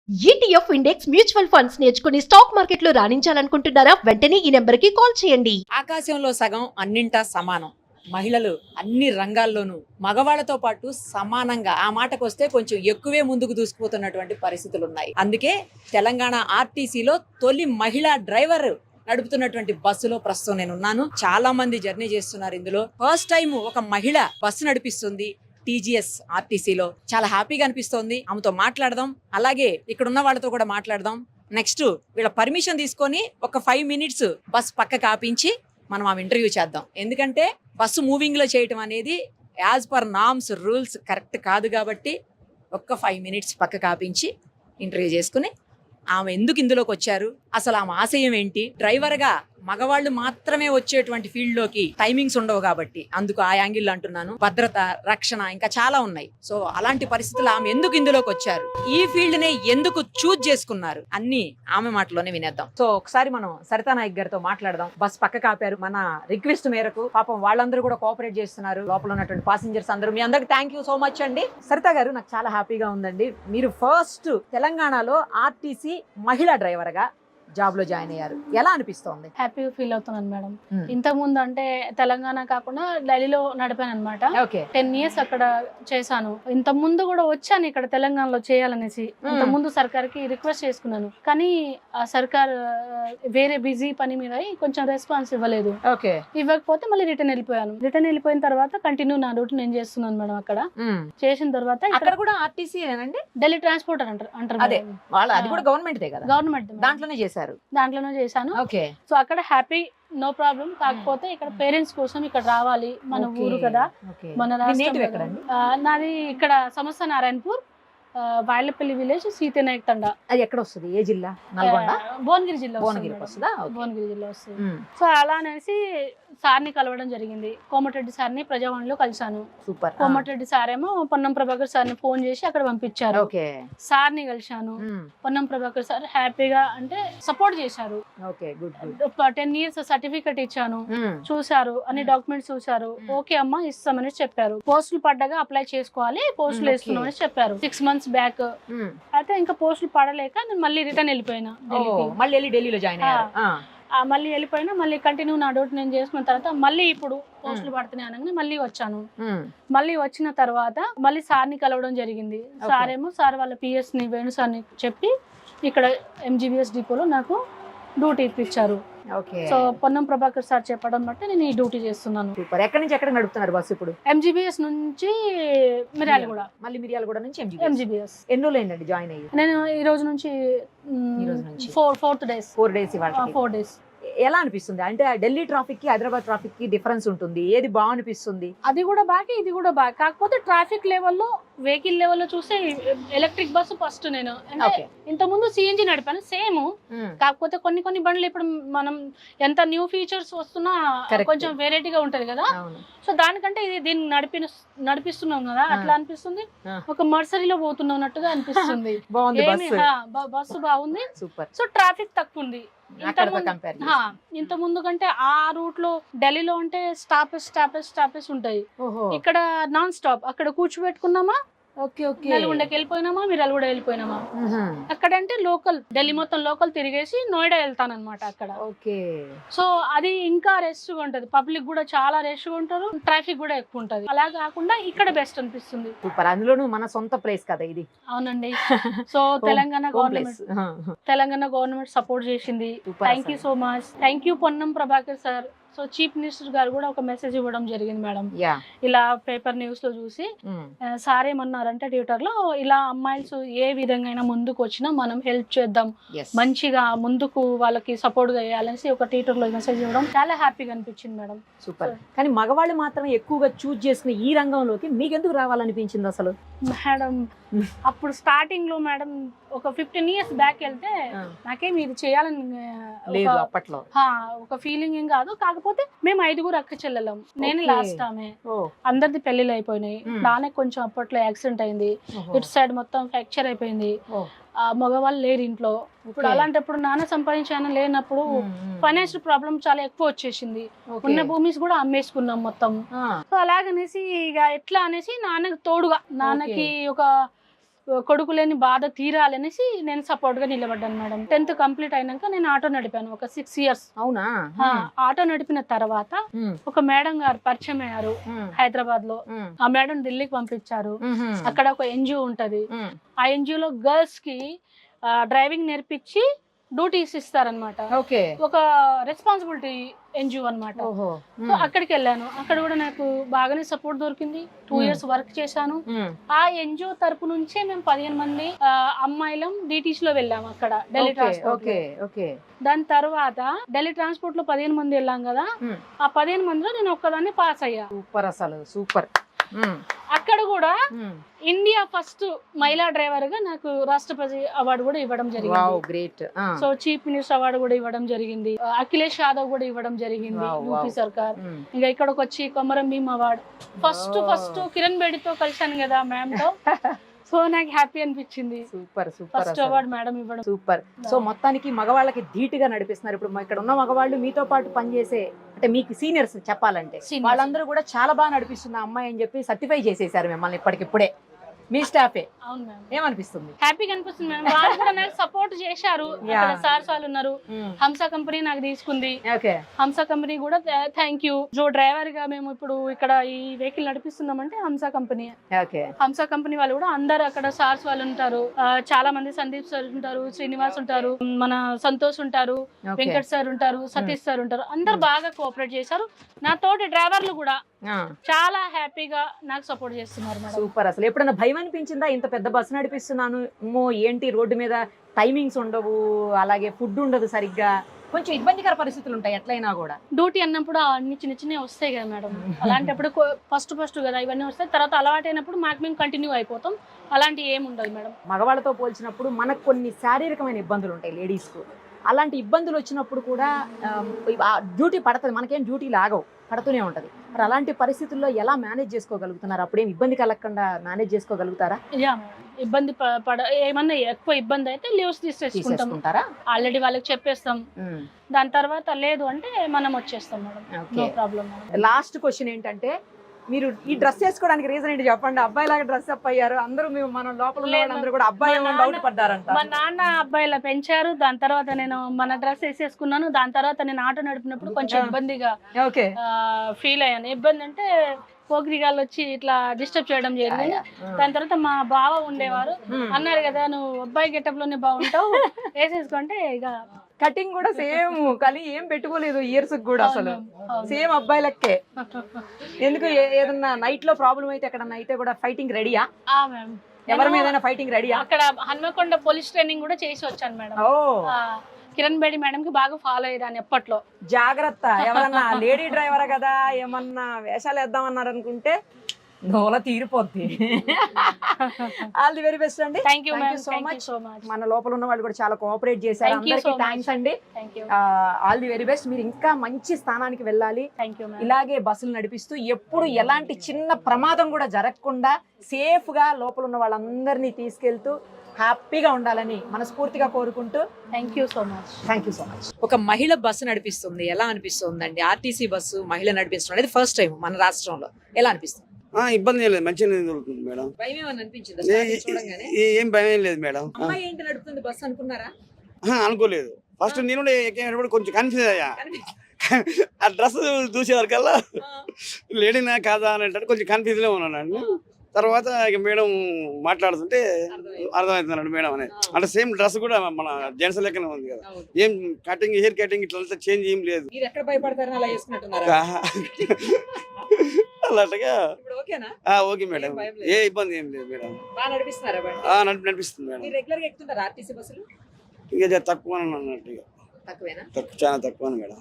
ETF index mutual funds నేర్చుకుని stock market లో రాణించాలనుకుంటున్నారా? వెంటనే ఈ నెంబర్ కి కాల్ చేయండి. ఆకాశంలో సగం అన్నింటా సమానం. మహిళలు అన్ని రంగాల్లోనూ మగవాళ్లతో పాటు సమానంగా, ఆ మాటకు వస్తే కొంచెం ఎక్కువే ముందుకు దూసుకుపోతున్నటువంటి పరిస్థితులు ఉన్నాయి. అందుకే తెలంగాణ ఆర్టీసీలో తొలి మహిళా డ్రైవర్ నడుపుతున్నటువంటి బస్సులో ప్రస్తుతం నేను ఉన్నాను. చాలా మంది జర్నీ చేస్తున్నారు. ఇందులో ఫస్ట్ టైం ఒక మహిళ బస్సు నడిపిస్తుంది టీజీఎస్ ఆర్టీసీలో. చాలా హ్యాపీగా అనిపిస్తోంది. ఆమెతో మాట్లాడదాం, అలాగే ఇక్కడ ఉన్న వాళ్ళతో కూడా మాట్లాడదాం. నెక్స్ట్ వీళ్ళ పర్మిషన్ తీసుకొని ఒక 5 minutes బస్ పక్కకు ఆపించి మనం ఆమె ఇంటర్వ్యూ చేద్దాం. ఎందుకంటే బస్సు మూవింగ్ లో చేయటం అనేది as per norms rules correct కాదు కాబట్టి ఒక్క 5 minutes పక్కకు ఆపించి ఇంటర్వ్యూ చేసుకుని ఆమె ఎందుకు ఇందులోకి వచ్చారు, అసలు ఆమె ఆశయం ఏంటి, డ్రైవర్ గా మగవాళ్ళు మాత్రమే వచ్చేటువంటి ఫీల్డ్ లోకి టైమింగ్స్ ఉండవు కాబట్టి అందుకు ఆ యాంగిల్ అంటున్నాను. భద్రత, రక్షణ ఇంకా చాలా ఉన్నాయి. సో అలాంటి పరిస్థితులు ఆమె ఎందుకు ఇందులోకి వచ్చారు, ఈ ఫీల్డ్ నే ఎందుకు చూజ్ చేసుకున్నారు, అన్ని ఆమె మాటలోనే వినేద్దాం. సో ఒకసారి మనం సరితా నాయక్ గారితో మాట్లాడదాం. బస్ పక్క కాపారు, మన రిక్వెస్ట్ మేరకు. పాపం వాళ్ళందరూ కూడా కోఆపరేట్ చేస్తున్నారు, లోపల ఉన్నటువంటి పాసింజర్స్ అందరూ. మీ అందరికి థ్యాంక్ యూ సో మచ్ అండి. సరితా గారు, నాకు చాలా హ్యాపీగా ఉందండి. మీరు ఫస్ట్ తెలంగాణలో ఆర్టీసీ మహిళా డ్రైవర్ గా జాబ్ లో జాయిన్ అయ్యారు. ఎలా అనిపిస్తోంది? హ్యాపీగా ఫీల్ అవుతున్నాను మేడం. ఇంతకు ముందు అంటే తెలంగాణ కాకుండా ఢిల్లీలో నడిపాను అనమాట. 10 years అక్కడ చేశాను. ఇంత ముందు కూడా వచ్చాను ఇక్కడ తెలంగాణలో చేయాలనేసి. ఇంత ముందు సర్కార్కి రిక్వెస్ట్ చేసుకున్నాను, కానీ ఆ సర్కార్ వేరే బిజీ పని మీద కొంచెం రెస్పాన్స్ ఇవ్వలేదు. ఇవ్వకపోతే మళ్ళీ రిటర్న్ వెళ్ళిపోయాను. రిటర్న్ వెళ్ళిపోయిన తర్వాత కంటిన్యూ నా డ్యూటీ నేను చేస్తున్నాను మేడం. అక్కడ చేసిన తర్వాత అక్కడ కూడా ఆర్టీసీ ఢిల్లీ ట్రాన్స్పోర్టర్ అంటారు. అది కూడా గవర్నమెంట్ దాంట్లోనే చేశారు. దాంట్లోనే చేశాను. సో అక్కడ హ్యాపీ, నో ప్రాబ్లం. కాకపోతే ఇక్కడ పేరెంట్స్ కోసం ఇక్కడ రావాలి, మన ఊరు కదా, మన రాష్ట్రం. నాది ఇక్కడ సమస్త నారాయణపూర్, వాయిలపల్లి విలేజ్, సీతనాయక్ తండా. అది ఎక్కడ వస్తుంది? ఏ జిల్లా? నల్గొండ, భువనగిరి జిల్లా. భువనగిరి వస్తుంది. సో అలా అనేసి సార్ని కలవడం జరిగింది. కోమటిరెడ్డి సార్ని ప్రజావాణిలో కలిశాను. సూపర్. కోమటిరెడ్డి సార్ ఏమో పొన్నం ప్రభాకర్ సార్ని ఫోన్ చేసి అక్కడ పంపించారు. సార్ని కలిశాను. పొన్నం ప్రభాకర్ సార్ హ్యాపీగా అంటే సపోర్ట్ చేశారు. 10 years సర్టిఫికెట్ ఇచ్చాను, చూసారు, అన్ని డాక్యుమెంట్స్ చూసారు. ఓకే అమ్మా ఇస్తామని చెప్పారు. పోస్టులు పడ్డగా అప్లై చేసుకోవాలి, పోస్టులు వేస్తున్నామని చెప్పారు 6 months బ్యాక్. అయితే ఇంకా పోస్టులు పడలేక నేను మళ్ళీ రిటర్న్ వెళ్ళిపోయినా. ఢిల్లీలో జాయిన్ అయ్యారు. మళ్ళీ వెళ్ళిపోయినా, మళ్ళీ కంటిన్యూ నా డ్యూటీ నేను చేసుకున్న తర్వాత మళ్ళీ ఇప్పుడు పోస్టులు పడుతున్నాయి అనగానే మళ్ళీ వచ్చాను. మళ్ళీ వచ్చిన తర్వాత మళ్ళీ సార్ని కలవడం జరిగింది. సార్ ఏమో సార్ వాళ్ళ పిఎస్ ని, వేణు సార్ని చెప్పి ఇక్కడ ఎంజీబీఎస్ డిపోలో నాకు డ్యూటీ ఇప్పించారు. సో పొన్నం ప్రభాకర్ సార్ చెప్పడం బట్టి నేను ఈ డ్యూటీ చేస్తున్నాను. ఎక్కడి నుంచి ఎక్కడ నడుపుతున్నారు బస్సు ఇప్పుడు? ఎంజీబీఎస్ నుంచి మిర్యాలగూడ. మళ్ళీ మిర్యాలగూడ నుంచి ఎంజీబీఎస్. ఎన్ని రోజులు అయిందండి జాయిన్ అయ్యి? నేను ఈ రోజు నుంచి 4 days. 4 days. 4 days. ఎలా అనిపిస్తుంది? అంటే ఢిల్లీ ట్రాఫిక్ కి హైదరాబాద్ ట్రాఫిక్ కి డిఫరెన్స్ ఉంటుంది. ఏది బాగా అనిపిస్తుంది? అది కూడా బాగా, ఇది కూడా బాగా. కాకపోతే ట్రాఫిక్ లెవెల్లో, వెహికల్ లెవెల్లో చూస్తే ఎలక్ట్రిక్ బస్సు ఫస్ట్. నేను ఇంత ముందు సిఎన్జి నడిపాను, సేమ్. కాకపోతే కొన్ని బండ్లు ఇప్పుడు మనం ఎంత న్యూ ఫీచర్స్ వస్తున్నా కొంచెం వెరైటీగా ఉంటది కదా. సో దానికంటే ఇది దీన్ని నడిపిస్తున్నాం కదా, అట్లా అనిపిస్తుంది. ఒక మర్సరీలో పోతున్నట్టుగా అనిపిస్తుంది. బస్సు బాగుంది. సో ట్రాఫిక్ తక్కువ ఉంది ఇంత ముందు కంటే. ఆ రూట్ లో ఢిల్లీలో అంటే స్టాపేజ్ ఉంటాయి, ఇక్కడ నాన్ స్టాప్. అక్కడ కూర్చోబెట్టుకున్నామా, నల్గొండకి వెళ్ళిపోయినామా, మిర్యాలగూడ వెళ్ళిపోయినామా. అక్కడంటే లోకల్, ఢిల్లీ మొత్తం లోకల్ తిరిగేసి నోయిడా వెళ్తానన్నమాట అక్కడ. సో అది ఇంకా రెస్ట్ గా ఉంటది, పబ్లిక్ కూడా చాలా రెస్ట్ గా ఉంటారు, ట్రాఫిక్ కూడా ఎక్కువ ఉంటది. అలా కాకుండా ఇక్కడ బెస్ట్ అనిపిస్తుంది. అందులోనూ మన సొంత ప్లేస్ కదా ఇది. అవునండి. సో తెలంగాణ గవర్నమెంట్ సపోర్ట్ చేసింది. Thank you so much. Thank you Ponnam Prabhakar sir. So chief minister గారు కూడా ఒక మెసేజ్ ఇవ్వడం జరిగింది మేడం. ఇలా పేపర్ న్యూస్ లో చూసి సార్ ఏమన్నారంటే ట్విట్టర్ లో, ఇలా అమ్మాయిలు ఏ విధంగా ముందుకు వచ్చినా మనం హెల్ప్ చేద్దాం, మంచిగా ముందుకు వాళ్ళకి సపోర్ట్ గా చేయాలనేసి ఒక ట్విట్టర్ లో మెసేజ్ ఇవ్వడం చాలా హ్యాపీగా అనిపించింది మేడం. సూపర్. కానీ మగవాళ్ళు మాత్రమే ఎక్కువగా చూజ్ చేసుకుని ఈ రంగంలోకి మీకు ఎందుకు రావాలనిపించింది అసలు? మేడం అప్పుడు స్టార్టింగ్ లో మేడం ఒక 15 years బ్యాక్ వెళ్తే నాకేం ఇది చేయాలని అప్పట్లో ఒక ఫీలింగ్ ఏం కాదు. కాకపోతే మేము 5 అక్క చెల్లెలం, నేను లాస్ట్ ఆమె. అందరిది పెళ్లిళ్ళు అయిపోయినాయి. నానే కొంచెం అప్పట్లో యాక్సిడెంట్ అయింది, ఇటు సైడ్ మొత్తం ఫ్రాక్చర్ అయిపోయింది. మగవాళ్ళు లేరు ఇంట్లో. ఇప్పుడు అలాంటప్పుడు నాన్న సంపాదించాను లేనప్పుడు ఫైనాన్షియల్ ప్రాబ్లం చాలా ఎక్కువ వచ్చేసింది. ఉన్న భూమిస్ కూడా అమ్మేసుకున్నాం మొత్తం. సో అలాగనేసి ఇక ఎట్లా అనేసి నాన్నకి తోడుగా, నాన్నకి ఒక కొడుకు లేని బాధ తీరాలనేసి నేను సపోర్ట్ గా నిలబడ్డాను మేడం. 10th కంప్లీట్ అయినాక నేను ఆటో నడిపాను ఒక 6 years. అవునా? ఆటో నడిపిన తర్వాత ఒక మేడం గారు పరిచయం అయ్యారు హైదరాబాద్ లో. ఆ మేడం ఢిల్లీకి పంపించారు. అక్కడ ఒక ఎన్జిఓ ఉంటది. ఆ ఎన్జిఓలో గర్ల్స్ కి డ్రైవింగ్ నేర్పించి డ్యూటీస్ ఇస్తారనమాట. ఒక రెస్పాన్సిబిలిటీ ఎన్జిఓ అనమాట. సో అక్కడికి వెళ్ళాను. అక్కడ కూడా నాకు బాగానే సపోర్ట్ దొరికింది. 2 years వర్క్ చేశాను. ఆ ఎన్జిఓ తరపు నుంచే మేము 15 మంది అమ్మాయిలం DTC లో వెళ్ళాము అక్కడ ఢిల్లీ ట్రాన్స్పోర్ట్. దాని తర్వాత ఢిల్లీ ట్రాన్స్పోర్ట్ లో 15 మంది వెళ్ళాం కదా. ఆ 15 మందిలో నేను ఒక్కదాన్ని పాస్ అయ్యా. సూపర్, అసలు సూపర్. అక్కడ కూడా ఇండియా ఫస్ట్ మహిళా డ్రైవర్ గా నాకు రాష్ట్రపతి అవార్డు కూడా ఇవ్వడం జరిగింది. సో చీఫ్ మినిస్టర్ అవార్డు కూడా ఇవ్వడం జరిగింది. అఖిలేష్ యాదవ్ కూడా ఇవ్వడం జరిగింది యూపీ సర్కార్. ఇంకా ఇక్కడికి వచ్చి కొమరం భీమ్ అవార్డు ఫస్ట్ కిరణ్ బేడితో కలిశాను కదా మ్యామ్ తో. సో నాకు హ్యాపీ అనిపించింది. Super super, first award madam ఇవ్వడం. సూపర్. సో మొత్తానికి మగవాళ్ళకి ధీటుగా నడిపిస్తున్నారు. ఇప్పుడు ఇక్కడ ఉన్న మగవాళ్ళు మీతో పాటు పనిచేసే అంటే మీకు సీనియర్స్ చెప్పాలంటే వాళ్ళందరూ కూడా చాలా బాగా నడిపిస్తున్న అమ్మాయి అని చెప్పి సర్టిఫై చేసేసారు మిమ్మల్ని ఇప్పటికిప్పుడే. మీ స్టాఫే. అవును మ్యామ్. ఏమనిపిస్తుంది? హ్యాపీగా అనిపిస్తుంది మ్యామ్. వాళ్ళు కూడా నాకు సపోర్ట్ చేశారు. ఇక్కడ సార్స్ వాళ్ళు ఉన్నారు. హంసా కంపెనీ నాకు తీసుకుంది. హంసా కంపెనీ కూడా థ్యాంక్ యూ. జో డ్రైవర్ గా మేము ఇప్పుడు ఇక్కడ ఈ వెహికల్ నడిపిస్తున్నామంటే హంసా కంపెనీ. హంసా కంపెనీ వాళ్ళు కూడా అందరు అక్కడ సార్స్ వాళ్ళు ఉంటారు. చాలా మంది సందీప్ సార్ ఉంటారు, శ్రీనివాస్ ఉంటారు, మన సంతోష్ ఉంటారు, వెంకట్ సార్ ఉంటారు, సతీష్ సార్ ఉంటారు. అందరు బాగా కోఆపరేట్ చేశారు. నా తోటి డ్రైవర్లు కూడా చాలా హ్యాపీగా నాకు సపోర్ట్ చేస్తున్నారు మేడం. సూపర్. అసలు ఎప్పుడైనా భయం అనిపించిందా? ఇంత పెద్ద బస్సు నడిపిస్తున్నాను, ఏంటి రోడ్డు మీద టైమింగ్స్ ఉండవు, అలాగే ఫుడ్ ఉండదు సరిగ్గా, కొంచెం ఇబ్బందికర పరిస్థితులు ఉంటాయి ఎట్లయినా కూడా. డ్యూటీ అన్నప్పుడు అన్ని చిన్న చిన్నవి వస్తాయి కదా మేడం. అలాంటప్పుడు ఫస్ట్ కదా ఇవన్నీ వస్తాయి. తర్వాత అలవాటు అయినప్పుడు మాకు మేము కంటిన్యూ అయిపోతాం. అలాంటి ఏమి ఉండదు మేడం. మగవాళ్ళతో పోల్చినప్పుడు మనకు కొన్ని శారీరకమైన ఇబ్బందులు ఉంటాయి లేడీస్కు. అలాంటి ఇబ్బందులు వచ్చినప్పుడు కూడా డ్యూటీ పడుతుంది, మనకేం డ్యూటీ లాగవు, పడుతూనే ఉంటుంది. మరి అలాంటి పరిస్థితుల్లో ఎలా మేనేజ్ చేసుకోగలుగుతున్నారు? అప్పుడేం ఇబ్బంది కలగకుండా మేనేజ్ చేసుకోగలుగుతారా? ఇబ్బంది ఏమన్నా ఎక్కువ ఇబ్బంది అయితే లీవ్స్ తీసేసుకుంటారా? ఆల్రెడీ వాళ్ళకి చెప్పేస్తాం. దాని తర్వాత లేదు అంటే మనం వచ్చేస్తాం madam. No problem. Last question ఏంటంటే, మీరు ఈ డ్రెస్ వేసుకోవడానికి రీజన్ ఏంటి చెప్పండి? అబ్బాయి లాగా డ్రెస్ అప్ అయ్యారు అందరూ, మనం లోపల అందరూ కూడా అబ్బాయి డౌట్ పడ్డారంట. మా నాన్న అబ్బాయిలా పెంచారు. దాని తర్వాత నేను మన డ్రెస్ వేసేసుకున్నాను. దాని తర్వాత నేను ఆటో నడిపినప్పుడు కొంచెం ఇబ్బందిగా ఫీల్ అయ్యాను. ఇబ్బంది అంటే పోకిరిగాళ్ళు వచ్చి ఇట్లా డిస్టర్బ్ చేయడం జరిగింది. దాని తర్వాత మా బావ ఉండేవారు, అన్నారు కదా నువ్వు అబ్బాయి గెటప్ లోనే బాగుంటావు వేసేసుకుంటే ఇక కటింగ్ కూడా సేమ్, కానీ ఏం పెట్టుకోలేదు ఇయర్స్ కూడా, అసలు సేమ్ అబ్బాయి లెక్కే. ఎందుకు ఏదన్నా నైట్ లో ప్రాబ్లం అయితే ఎక్కడన్నా అయితే కూడా ఫైటింగ్ రెడీయా? ఎవరి మీద ఫైటింగ్ రెడీయా? అక్కడ హన్మకొండ పోలీస్ ట్రైనింగ్ కూడా చేసి వచ్చాను మేడం. కిరణ్ బేడి మేడం కి బాగా ఫాలో అయ్యాను ఎప్పట్లో. జాగ్రత్త, ఎవరన్నా లేడీ డ్రైవర్ కదా ఏమన్నా వేషాలు వేద్దామన్నారు అనుకుంటే నోల తీరిపోద్ది. ఆల్ ది వెరీ బెస్ట్ అండి. Thank you so much. మన లోపల ఉన్న వాళ్ళు కూడా చాలా కోఆపరేట్ చేశారు. అందరికీ థ్యాంక్స్ అండి. All the very best. మీరు ఇంకా మంచి స్థానానికి వెళ్ళాలి. ఇలాగే బస్సులు నడిపిస్తూ ఎప్పుడు ఎలాంటి చిన్న ప్రమాదం కూడా జరగకుండా సేఫ్ గా లోపల ఉన్న వాళ్ళందరినీ తీసుకెళ్తూ హ్యాపీగా ఉండాలని మనస్ఫూర్తిగా కోరుకుంటూ థ్యాంక్ యూ సో మచ్. ఒక మహిళ బస్సు నడిపిస్తుంది, ఎలా అనిపిస్తుందండి? ఆర్టీసీ బస్సు మహిళ నడిపిస్తుంది అనేది ఫస్ట్ టైం మన రాష్ట్రంలో. ఎలా అనిపిస్తుంది? ఇబ్బంది ఏం లేదు, మంచిగా జరుగుతుంది మేడం. ఏం భయం లేదు మేడం. అమ్మాయి ఏంటి నడుపుతుంది బస్సు అనుకున్నారా? అనుకోలేదు. ఫస్ట్ నేను ఎక్కేటప్పుడు కొంచెం కన్ఫ్యూజ్ అయ్యా. ఆ డ్రెస్ చూసేవారికల్లా లేడీనా కాదా అనేటట్టు కొంచెం కన్ఫ్యూజ్ లో ఉన్నాను. తర్వాత ఇక మేడం మాట్లాడుతుంటే అర్థమవుతున్నాడు మేడం అని. అంటే సేమ్ డ్రెస్ కూడా మన జెంట్స్ లెక్కనే ఉంది కదా, ఏం కటింగ్ హెయిర్ కటింగ్ ఇట్లా చేంజ్ ఏం లేదు. అలాంటిగా ఓకే మేడం, ఏ ఇబ్బంది ఏం లేదు మేడం. నడిపిస్తుంది మేడం. ఇక తక్కువ అన్నట్టుగా, చాలా తక్కువ మేడం.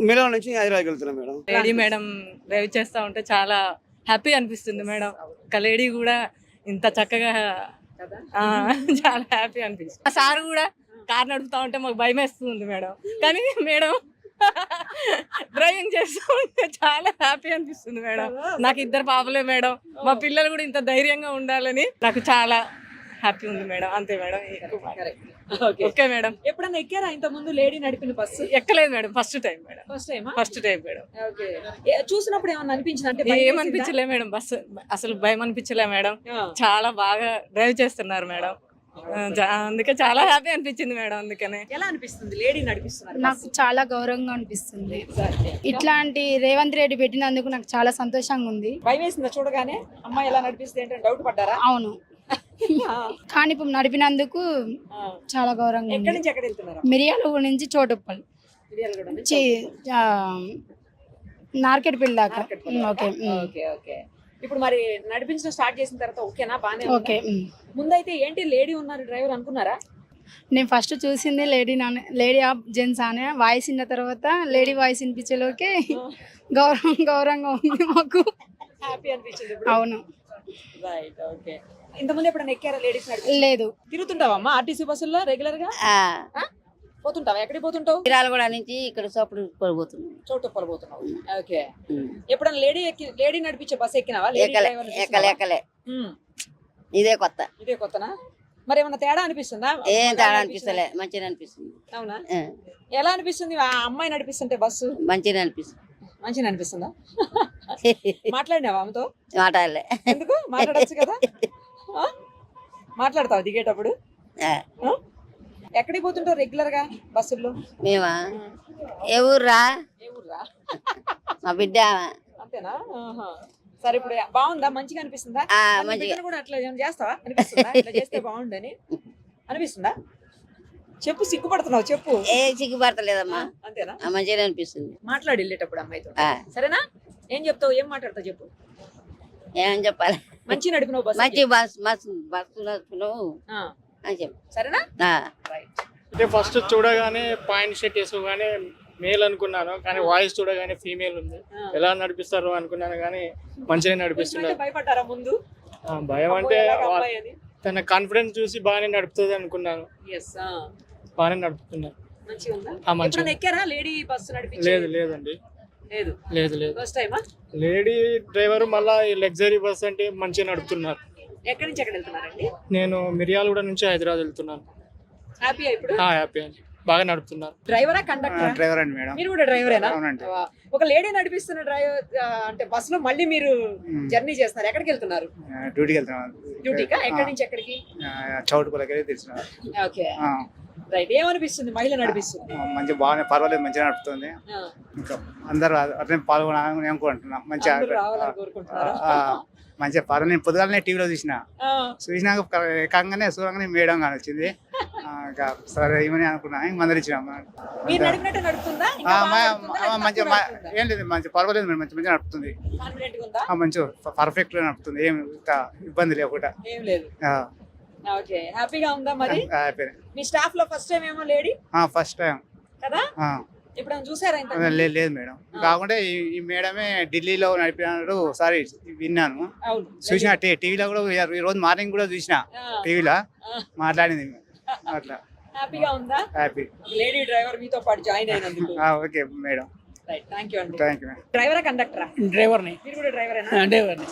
మేడం నుంచి హైదరాబాద్ వెళ్తున్నా మేడం. లేడీ మేడం డ్రైవ్ చేస్తా ఉంటే చాలా హ్యాపీ అనిపిస్తుంది మేడం. ఒక లేడీ కూడా ఇంత చక్కగా చాలా హ్యాపీ అనిపిస్తుంది. ఆ సార్ కూడా కార్ నడుపుతా ఉంటే మాకు భయం వేస్తుంది మేడం, కానీ మేడం డ్రైవింగ్ చేస్తూ ఉంటే చాలా హ్యాపీ అనిపిస్తుంది మేడం. నాకు 2 పాపలే మేడం. మా పిల్లలు కూడా ఇంత ధైర్యంగా ఉండాలని నాకు చాలా హ్యాపీ ఉంది మేడం, అంతే మేడం. ఓకే. Okay madam. ఎప్పుడన్నా ఎక్కారా ఇంత ముందు లేడీ నడిపిన బస్సు? ఎక్కలేదు madam, first time madam. First టైమా? First time madam. ఓకే. చూసినప్పుడు ఏమన్నా అనిపించింది అంటే భయం వేసిందా? ఏమనిపించలే మేడం, బస్సు అసలు భయం అనిపించలే మేడం. ఆ. చాలా బాగా డ్రైవ్ చేస్తున్నారు మేడం. అందుకే చాలా హ్యాపీ అనిపించింది మేడం. అందుకనే ఎలా అనిపిస్తుంది లేడీ నడిపిస్తున్నారు నాకు చాలా గౌరవంగా అనిపిస్తుంది. ఇట్లాంటి రేవంత్ రెడ్డి పెట్టినందుకు నాకు చాలా సంతోషంగా ఉంది. భయం వేసిందా చూడగానే? అమ్మాయి ఎలా నడిపిస్తే ఏంటంటే డౌట్ పడ్డారా? అవును, కానీ ఇప్పుడు నడిపినందుకు చాలా గౌరవంగా ఎక్కడి ఉంది. నుంచి ఎక్కడ వెళ్తున్నారు? మిరియాలగూడ నుంచి చోటుప్పల్ మిర్యాలగూడ నుంచి? నార్కెట్పల్లి దాకా. Okay okay okay. ఇప్పుడు మరి నడిపించడం స్టార్ట్ చేసిన తర్వాత ఓకేనా? బానే ఓకే. ముందైతే ఏంటి లేడీ ఉన్నారు డ్రైవర్ అనుకున్నారా? నేను ఫస్ట్ చూసింది లేడీ ఆఫ్ జెంట్స్ అనే వాయిస్ విన్న తర్వాత లేడీ వాయిస్ వినిపించేలోకి గౌరవంగా ఉంది మాకు. హ్యాపీ అనిపించింది ఇప్పుడు? అవును. రైట్. ఓకే. ఇంతకుముందు ఎప్పుడైనా ఎక్కారా లేడీస్ నడిపి? లేదు. తిరుగుతుంటావమ్మా ఆర్టీసీ బస్సుల్లో రెగ్యులర్ గా? పోతుంటావా? ఎక్కడికి పోతుంటావు? మిర్యాలగూడ నుంచి ఇక్కడ చోపుడు పోతున్నాం. చోటుప్పలు పోతున్నావు. ఓకే. ఎప్పుడన్నా లేడీ నడిపించే బస్ ఎక్కినావా? లేడీ driver ని చూసినావా? ఎక్కలే ఉమ్. ఇదే కొత్త. ఇదే కొత్తనా? మరి ఏమన్నా తేడా అనిపిస్తుందా? ఏం తేడా అనిపిస్తలే, మంచిగా అనిపిస్తుంది. అవునా? ఆ, ఎలా అనిపిస్తుంది ఆ అమ్మాయి నడిపిస్తుంటే బస్సు? మంచిగా అనిపిస్తుంది. మంచిగా అనిపిస్తుందా? మాట్లాడినావా ఆమెతో? మాట్లాడలే. ఎందుకు? మాట్లాడచ్చు కదా. ఆ? మాట్లాడతావు దిగేటప్పుడు? ఆ, ఆ? ఎక్కడికి పోతుంటావు రెగ్యులర్ గా బస్సుల్లో? మేమా ఏ ఊర్రా? ఏ ఊర్రా? మా బిడ్డ. అంతేనా? ఆహా. సరే ఇప్పుడు బాగుందా? మంచిగా అనిపిస్తుందా? ఆ, మరి నీ మంచిగా. బిడ్డను కూడా అట్లా ఏమైనా చేస్తావా? అనిపిస్తుందా ఇట్లా చేస్తే బాగుండని అనిపిస్తుందా? చెప్పు, సిగ్గుపడుతున్నావు చెప్పు. ఏ సిగ్గుపడతలేదమ్మా. అంతేనా? ఆ, మంచిగా అనిపిస్తుంది. మాట్లాడి వెళ్ళేటప్పుడు అమ్మాయితో. ఆ, సరేనా? ఏం చెప్తావు? ఏం మాట్లాడతావు చెప్పు. ఏమని చెప్పాలి? మంచి నడిపినావు బస్సు. మంచి బస్సు నడుపుతున్నావు అని చెప్పు. సరేనా? ఆ. రైట్. అంటే ఫస్ట్ చూడగానే పాయింట్ షర్ట్ వేసుకోగానే మేల్ అనుకున్నాను, కానీ వాయిస్ చూడగానే ఫీమేల్ ఉంది. ఎలా నడిపిస్తారు అనుకున్నాను, కానీ మంచిగా నడిపిస్తున్నారు. భయపడ్డారా ముందు? భయం అంటే అమ్మాయి అని? తన కాన్ఫిడెన్స్ చూసి బాగానే నడుపుతుంది అనుకున్నాను. Yes, ఆ. బాగానే నడుపుతున్నారు. మంచిగా ఉందా? ఆ, మంచిగా ఎప్పుడైనా ఎక్కారా లేడీ బస్సు నడిపించి? లేదండి, లేదు. లేదు. ఫస్ట్ టైమా? లేడీ డ్రైవర్ మళ్ళా లగ్జరీ బస్ అంటే మంచిగా నడుపుతున్నారు. ఎక్కడి నుంచి ఎక్కడ వెళ్తున్నారండి? నేను మిర్యాలగూడ నుంచి హైదరాబాద్ వెళ్తున్నాను. హ్యాపీ ఇప్పుడు? హ్యాపీ అండి, బాగా నడుపుతున్నారు. డ్రైవరా కండక్టర్? డ్రైవర్ అండి మేడం. మీరు కూడా డ్రైవరేనా? అవునండి. ఒక లేడీ నడిపిస్తున్న డ్రైవర్ అంటే బస్ లో మళ్ళీ మీరు జర్నీ చేస్తున్నారు. ఎక్కడికి వెళ్తున్నారు? డ్యూటీకి వెళ్తున్నాం. డ్యూటీకా? ఎక్కడి నుంచి ఎక్కడికి? చౌటుపల్లకి తెలిసిన. ఓకే. రైట్. ఏమనిపిస్తుంది మహిళ నడిపిస్తుంది? మంచిగా బాగానే పర్వాలేదు, మంచిగా నడుపుతుంది. ఇంకా అందరూ అట్లనే పాల్గొనాలని నేను అనుకుంటున్నాను. మంచిగా అందరూ రావాలని కోరుకుంటున్నారా? మంచిగా పర్వాలేదు. నేను పొద్దుగాలనే టీవీలో చూసినాక ఎక్కగానే చూడంగానే మేడం కానీ వచ్చింది. ఇంకా సరే ఏమని అనుకున్నాను, మందలిచ్చినాం. మీరు నడిపినట్టే నడుపుతుందా? ఇంకా బాగా నడుపుతుందా? లేదా మంచిగా తక్కువ నడుపుతుందా? ఏం లేదు, మంచిగా పర్వాలేదు మేడం, మంచిగా నడుపుతుంది. Confident గా ఉందా? మంచిగా పర్ఫెక్ట్ గా నడుపుతుంది, ఏం ఇంకా ఇబ్బంది లేకుండా. ఏం లేదు. ఓకే. హ్యాపీగా ఉందా మరి? హ్యాపీ. మీ స్టాఫ్ లో ఫస్ట్ టైం ఏమో లేడీ ఫస్ట్ టైం కదా? ఇప్పుడు చూసారా ఇంత? లేదు మేడం. కాకుండా ఈ మేడమే ఢిల్లీలో నడిపినాడు ఒకసారి విన్నాను, అవును. చూసిన టీవీలో కూడా. ఈ రోజు మార్నింగ్ కూడా చూసిన టీవీలో మాట్లాడింది అట్లా. హ్యాపీగా ఉందా? హ్యాపీ. లేడీ డ్రైవర్ మీతో పాటు జాయిన్ అయినందుకు. Okay madam, right. Thank you అండి. Thank you madam. డ్రైవరా కండక్టరా? డ్రైవర్ని. మీరు కూడా డ్రైవరేనా? డ్రైవర్ని.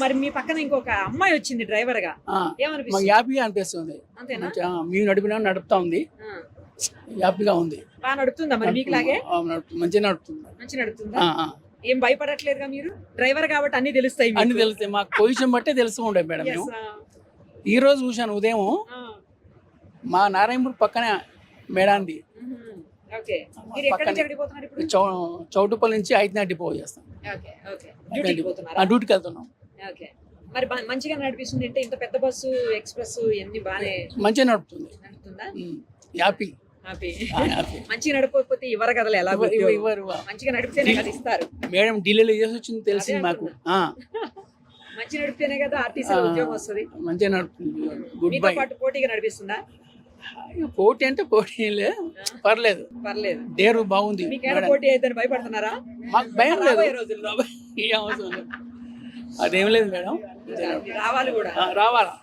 మరి మీ పక్కన ఇంకొక అమ్మాయి వచ్చింది డ్రైవర్ గా, మాకు ఏమనిపిస్తుంది? హ్యాపీగా అనిపిస్తుంది. అంతేనా? మేము నడుపుతా ఉంది, హ్యాపీగా ఉంది. బాగా నడుపుతుందా మరి మీకు లాగే? మంచిగా నడుపుతుంది. మంచి నడుపుతుందా? ఏం భయపడట్లేదుగా మీరు? డ్రైవర్ కాబట్టి అన్ని తెలుస్తాయి మీకు. అన్ని తెలుస్తాయి మాకు, పొజిషన్ బట్టే తెలుస్తూ ఉండే మేడం. Yes, మేము ఈ రోజు చూశాను ఉదయం మా నారాయణపూర్ పక్కనే మేడాంది. ఓకే. మీరు ఎక్కడి నుంచి ఎక్కడికి పోతున్నారు ఇప్పుడు? చౌటుపల్లి నుంచి ఐదునా డిపో చేస్తాం. ఓకే. ఓకే. డ్యూటీకి పోతున్నారా? డ్యూటీకి వెళ్తున్నాం. ఓకే. మరి మంచిగా నడిపిస్తుంది అంటే ఇంత పెద్ద బస్సు ఎక్స్ప్రెస్ ఇవన్నీ బాగానే మంచిగా నడుపుతుంది. నడుపుతుందా? హ్యాపీ. హ్యాపీ. హ్యాపీ. మంచిగా నడపకపోతే ఇవ్వరు కదా? ఎలా ఇవ్వరు. మంచిగా నడిపితేనే కదా ఇస్తారు. మేడం ఢిల్లీలో చేసి వచ్చింది తెలిసింది మాకు. మంచి నడిపితేనే కదా ఆర్టీసీ ఉద్యోగం వస్తుంది. మంచిగా నడుపుతుంది. గుడ్ మీతో బై. పాటు పోటీగా నడిపిస్తుందా? పోటీ అంటే పోటీ పర్లేదు, పర్లేదు. డేరు బాగుంది. మీకేమైనా పోటీ అయితే భయపడుతున్నారా? మాకు భయం లేదు, రాబోయే రోజుల్లో ఏం అవసరం లేదు. అదేం లేదు మేడం, రావాలి కూడా. రావాలా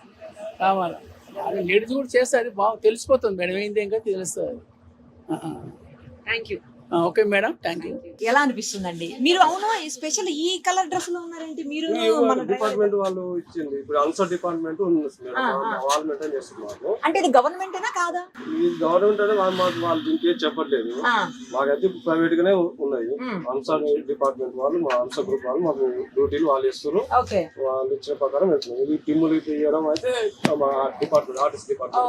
లేడీస్ కూడా చేస్తే అది బాగా తెలిసిపోతుంది మేడం, ఏంటి ఇంకా తెలుస్తుంది. Thank you. Okay madam, thank you. ఎలా అనిపిస్తుందండి మీరు? అవును, స్పెషల్ ఈ కలర్ డ్రెస్ లో ఉన్నారేంటి మీరు? మన డిపార్ట్మెంట్ వాళ్ళు ఇచ్చింది. ఇప్పుడు అన్సర్ డిపార్ట్మెంట్ ఉంది వాళ్ళు మెయింటైన్ చేస్తున్నారు. అంటే ఇది గవర్నమెంటేనా కాదా? ఈ గవర్నమెంట్ అంటే వాళ్ళు దీనికి చెప్పట్లేదు. మాకైతే ప్రైవేట్ గానే ఉన్నాయి. అన్సర్ డిపార్ట్మెంట్ వాళ్ళు, మా అన్సర్ గ్రూప్ వాళ్ళు మాకు డ్యూటీలు వాళ్ళు ఇస్తారు. వాళ్ళు ఇచ్చిన ప్రకారం వెళ్తున్నాం. ఇది టిమ్ములు తీయడం అయితే మా డిపార్ట్మెంట్, ఆర్టిస్ట్ డిపార్ట్మెంట్.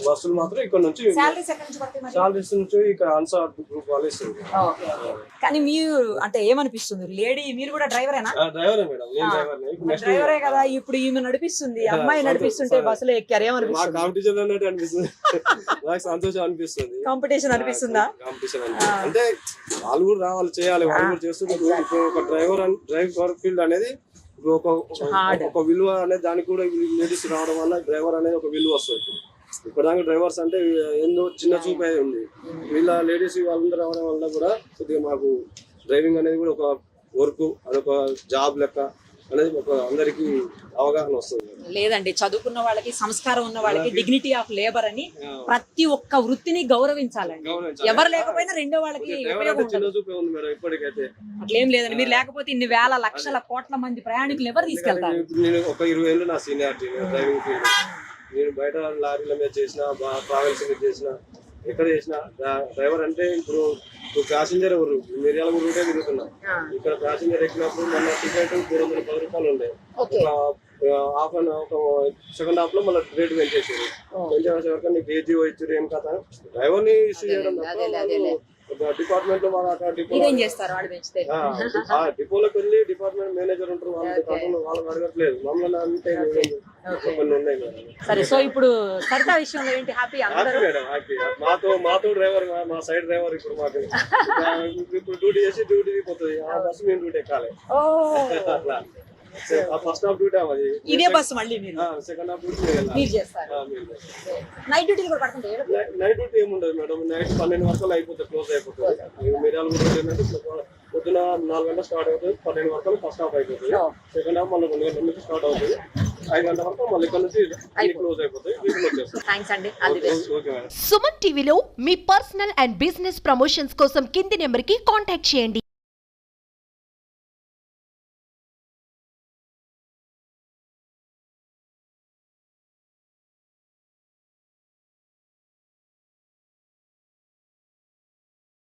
బస్సులు మాత్రం ఇక్కడ నుంచి శాలరీస్ నుంచి ఇక్కడ అన్సర్ గ్రూప్ వాళ్ళు ఇస్తారు. కానీ మీరు అంటే ఏమనిపిస్తుంది? లేడీ మీరు కూడా డ్రైవరేనా? డ్రైవరే మేడం, నేను డ్రైవర్నే. డ్రైవరే కదా. ఇప్పుడు ఈమె నడిపిస్తుంది, అమ్మాయి నడిపిస్తుంటే బస్సులో ఎక్కారు, ఏమనిపిస్తుంది? కాంపిటీషన్ అన్నట్టు అనిపిస్తుంది. నాకు సంతోషం అనిపిస్తుంది. కాంపిటీషన్ అనిపిస్తుందా? కాంపిటీషన్ అంటే వాళ్ళు కూడా రావాలి, చేయాలి, వాళ్ళు కూడా చేస్తున్నారు. ఇప్పుడు ఒక డ్రైవర్ ఫీల్డ్ అనేది ఒక విలువ అనేది దానికి కూడా లేడీస్ రావడం వల్ల డ్రైవర్ అనేది ఒక విలువ వస్తుంది. ఇప్పటిదాకా డ్రైవర్స్ అంటే ఎన్నో చిన్న చూపు ఉంది. వీళ్ళ లేడీస్ వాళ్ళందరూ రావడం వల్ల కూడా కొద్దిగా మాకు డ్రైవింగ్ అనేది కూడా ఒక వర్క్, అదొక జాబ్ లెక్క అనేది ఒక అందరికి అవగాహన వస్తుంది. లేదండి, చదువుకున్న వాళ్ళకి, సంస్కారం ఉన్న వాళ్ళకి డిగ్నిటీ ఆఫ్ లేబర్ అని ప్రతి ఒక్క వృత్తిని గౌరవించాలండి. ఎవరు లేకపోయినా రెండో వాళ్ళకి చిన్న చూపే ఉంది మేడం ఇప్పటికైతే. అట్లేం లేదండి. మీరు లేకపోతే ఇన్ని వేల లక్షల కోట్ల మంది ప్రయాణికులు ఎవరు తీసుకెళ్తారు? నేను ఒక 20 ఏళ్ళు నా సీనియారిటీ డ్రైవింగ్ ఫీల్డ్. నేను బయట లారీల మీద చేసిన, ట్రావెల్స్ మీద చేసిన, ఎక్కడ చేసిన డ్రైవర్ అంటే ఇప్పుడు ప్యాసింజర్ ఎవరు మిర్యాల రూటే తిరుగుతున్నా. ఇక్కడ ప్యాసింజర్ ఎక్కినప్పుడు మన టికెట్ 310 రూపాయలు ఉండే. హాఫ్ అండ్ ఒక సెకండ్ హాఫ్ లో మళ్ళీ రేట్ పెంచేసారు. పెంచేసే వరకు నీకు ఏజీ వచ్చారు ఏం కథ. డ్రైవర్ ని ఇష్యూ చేయడం డిపార్ట్మెంట్ లో డిపోలోకి వెళ్ళి డిపార్ట్మెంట్ మేనేజర్ ఉంటారు, వాళ్ళకి అడగట్లేదు. మమ్మల్ని అంటే కొన్ని ఉన్నాయి మేడం. సరే, సో ఇప్పుడు సరితా విషయంలో ఏంటి? Happy madam, happy. మాతో డ్రైవర్, మా సైడ్ డ్రైవర్ ఇప్పుడు మాకు ఇప్పుడు డ్యూటీ చేసి డ్యూటీ పోతుంది. ఆ బస్సు మేము డ్యూటీ ఎక్కాలి. అట్లా ఫస్ట్ హాఫ్ డ్యూటీ అది ఇదే బస్సు, మళ్ళీ సెకండ్ హాఫ్ డ్యూటీ చేస్తారు. నైట్ డ్యూటీ కూడా పడుతుంది. నైట్ డ్యూటీ ఏముండదు మేడం. నైట్ 12 వరకు అయిపోతుంది, క్లోజ్ అయిపోతుంది. మిర్యాల ఏంటంటే పొద్దున 4 గంటలు స్టార్ట్ అవుతుంది, 12 వరకు ఫస్ట్ హాఫ్ అయిపోతుంది. సెకండ్ హాఫ్ మళ్ళీ 2 గంటల నుంచి స్టార్ట్ అవుతుంది, 5 గంటల వరకు మళ్ళీ ఇక్కడ నుంచి క్లోజ్ అయిపోతుంది. థ్యాంక్స్ అండి. సుమన్ టీవీలో మీ పర్సనల్ అండ్ బిజినెస్ ప్రమోషన్స్ కోసం కింది నెంబర్ కి కాంటాక్ట్ చేయండి.